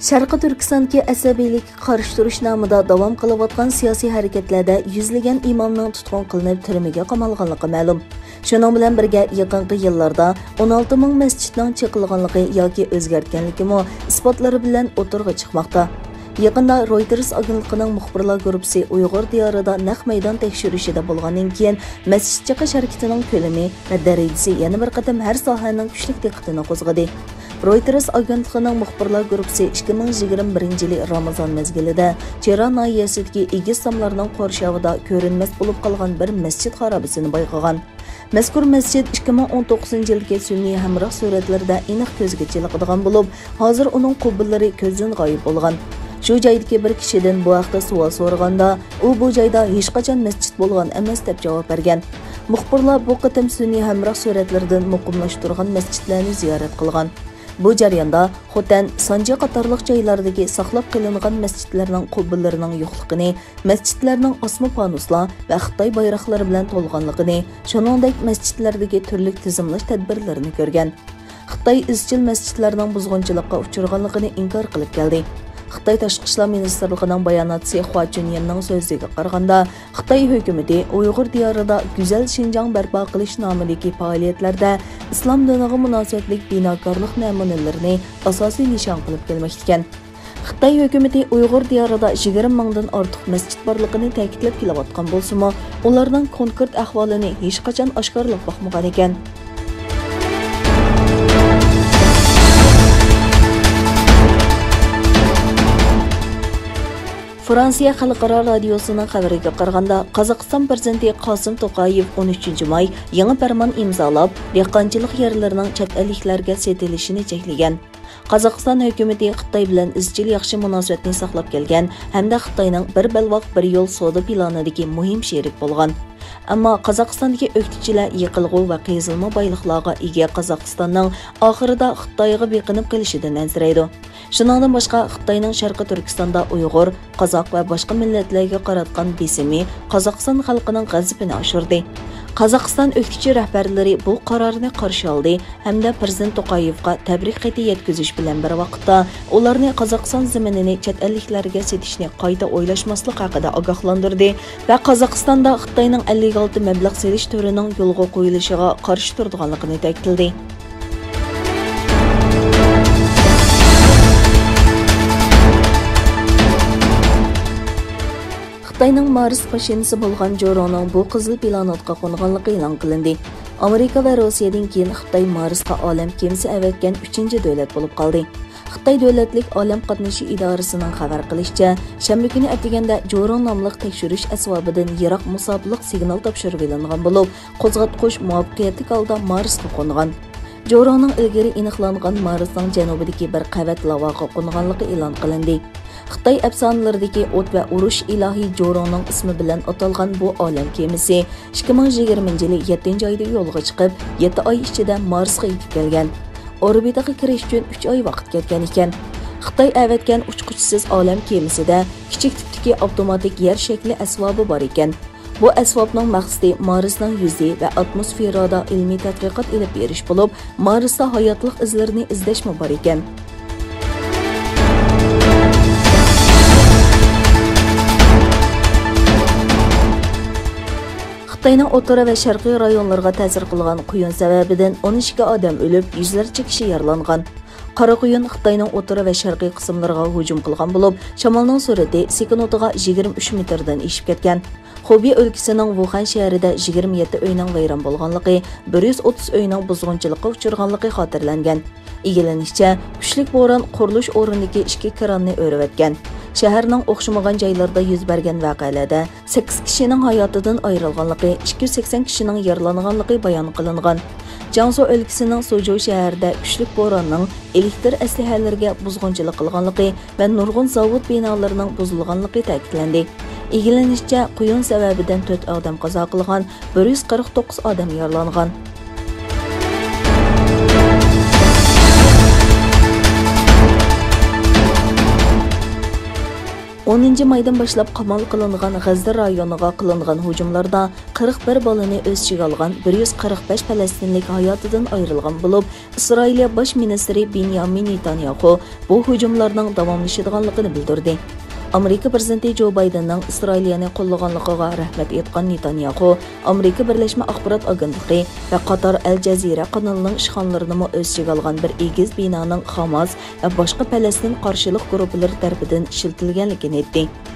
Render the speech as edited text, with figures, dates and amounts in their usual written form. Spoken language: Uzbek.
Sharqi Turkistondagi asabiylik qarshi turish nomida davom qilayotgan siyosiy harakatlarda yuzlagan imomning tutqun qilinib turmaga qamalganligi ma'lum. Shuning bilan birga yaqinqi yillarda 16 ming masjidning chiqilganligi yoki o'zgartganligi isbotlari bilan o'tirg'i chiqmoqda. Yaqinda Reuters agentligining muxbirlar guruhi Uyg'ur diyorida naq maydon tekshirishida bo'lgandan keyin masjid chiqish harakatining ko'lami va darajasi yana bir qatam har sohaning kuchli diqqatini qo'zg'adi. Reuters agentligining muxbirlar guruhi 2021-yil Ramazon mezgilida Cheran nahiyasidagi Egiz tomlarining qo'rshavida ko'rinmas bo'lib qolgan bir masjid xarobasini bayqagan. Mazkur masjid 2019-yilgi sunniy hamroh suratlarda aniq ko'zga chiliqadigan bo'lib, hozir uning qubbillari ko'zdan g'oyib bo'lgan. Shu joydagi bir kishidan bu haqda savol so'raganda, u bu joyda hech qachon masjid bo'lgan emas deb javob bergan. Muxbirlar bu qatam sunniy hamroh suratlardan muqimlashtirgan masjidlarni ziyorat qilgan. Bu jarayonda Xotan, Sanji qatorliq joylardagi saqlab qilingan masjidlarning qubbillarining yo'qligini, masjidlarning osma panuslar va Xitoy bayroqlari bilan to'lganligini, shuningdek masjidlardagi turli tizimlash tadbirlarini ko'rgan. Xitoy izchil masjidlarning buzg'unchilikka uchraganligini inkor qilib keldi. Xitoy Tashqi ishlar ministrligining bayonotchisi Hua Chunyinning so'ziga qaraganda, Xitoy hukumati Uyg'ur diyorida Go'zal Shinjang barpo qilish nomidagi faoliyatlarda islom diniga munosabatli binokorlik namunalarini asosiy nishon qilib kelmoqda ekan. Xitoy hukumati Uyg'ur diyorida 20 mingdan ortiq masjid borligini ta'kidlab kelayotgan bo'lsa-mu, ularning konkret ahvolini hech qachon oshkorlab boqmagan ekan. Fransiya xalqaro radiosining xabariga qaraganda, Qozog'iston prezidenti Qosim To'qayev 13-may yangi farmon imzolab, dehqonchilik yerlarining chet elliklarga sotilishini cheklagan. Qozog'iston hukumati Xitoy bilan izchil yaxshi munosabatni saqlab kelgan hamda Xitoyning bir balvoq bir yo'l savdo planidagi muhim sherik bo'lgan. Ammo Qozog'istondagi o'qituvchilar yiqilg'u va qazilma boyliqlarga ega Qozog'istonning oxirida Xitoyga beqinib kelishidan ansiraydi. Shuningdek boshqa Xitoyning Sharqi Turkistonda Uyg'ur, Qozoq va boshqa millatlarga qaratgan besimi Qozog'iston xalqining g'azabini oshirdi. Qozog'iston o'qituvchi rahbarlari bu qarorni qarshi oldi hamda prezident To'qayevga tabrik xati yetkazish bilan bir vaqtda ularni Qozog'iston zaminini chet elliklarga setishni qayta o'ylashmaslik haqida ogohlantirdi va Qozog'istonda Xitoyning 56 mablag' selish turining yo'lga qo'yilishiga qarshi turganligini ta'kidladi. Xitoyning Mars mashinasi bo'lgan Joronning bu qizil planetga qo'nganligi e'lon qilindi. Amerika va Rossiyadan keyin Xitoy Marsga olam kemasi avatgan 3-davlat bo'lib qoldi. Xitoy davlatlik olam qatnashi idorasining xabar qilishicha, shanba kuni atiganda Joron nomli tekshirish asbobidan yiroq musobiq signal topshirib olingan bo'lib, qo'zg'atqich muvaffaqiyatli holda Marsga qo'ngan. Joronning ilgari aniqlangan Marsning janubidagi bir qavat lavaga qo'nganligi e'lon qilindi. Xitoy afsonalaridagi o't va urush ilohiy Joronning ismi bilan atalgan bu olam kemasi 2020-yil 7-oyda yo'lga chiqib, 7 oy ichida Marsga yetib kelgan. Orbitaga kirish uchun 3 oy vaqt ketgan ekan. Xitoy avatgan uchquchsiz olam kemasida kichik tipdagi avtomatik yer shakli asbobi bor ekan. Bu asbobning maqsadi Marsning yuzi va atmosferada ilmiy tadqiqot olib berish bo'lib, Marsda hayotlik izlarini izlashmi bor ekan. Xitoyning o'rta va sharqiy rayonlarga ta'sir qilgan quyun sababidan 12 odam o'lib, yuzlarcha kishi yaralangan. Qora quyun Xitoyning o'rta va sharqiy qismlariga hujum qilgan bo'lib, shamolning sur'ati sekundga 23 metrdan oshib ketgan. Xubey o'lkasining Wuhan shahrida 27 uyning vayron bo'lganligi, 130 uyning buzg'unchilikka uchraganligi xotirlangan. Egilanishicha, kuchli bo'ron qurilish o'rnidagi 2 kranni o'rib o'tgan. Shaharning o'xshamagan joylarda yuz bergan voqealarda 8 kishining hayotidan ayrilganligi, 280 kishining yaralanganligi bayon qilingan. Jiangsu o'lkasining Suzhou shahrida kuchli bo'ronning elektr aslahalariga buzg'unchilik qilganligi va nurg'un zavod binolarining buzilganligi ta'kidlandi. Egilanishicha, quyun sababidan 4 odam qazo qilgan, 149 odam yaralangan. 10 maydan boshlab qamal qilingan G'azza rayoniga qilingan hujumlarda 41 bolani o'z ichiga olgan 145 falastinlik hayotidan ayrilgan bo'lib, Isroiliya bosh ministri Benyamin Netanyahu bu hujumlarning davomlashadiganligini bildirdi. Amerika prezidenti Joe Bidenning Isroiliyani qo'llaganligiga rahmat aytgan Netanyahu, Amerika Birlashma axborot agentligi va Qatar Al Jazeera kanalining ishxonalarini o'z ichiga olgan bir egiz binoning Hamas va boshqa Falastin qarshilik guruhlari tomonidan ishlatilganligini aytdi.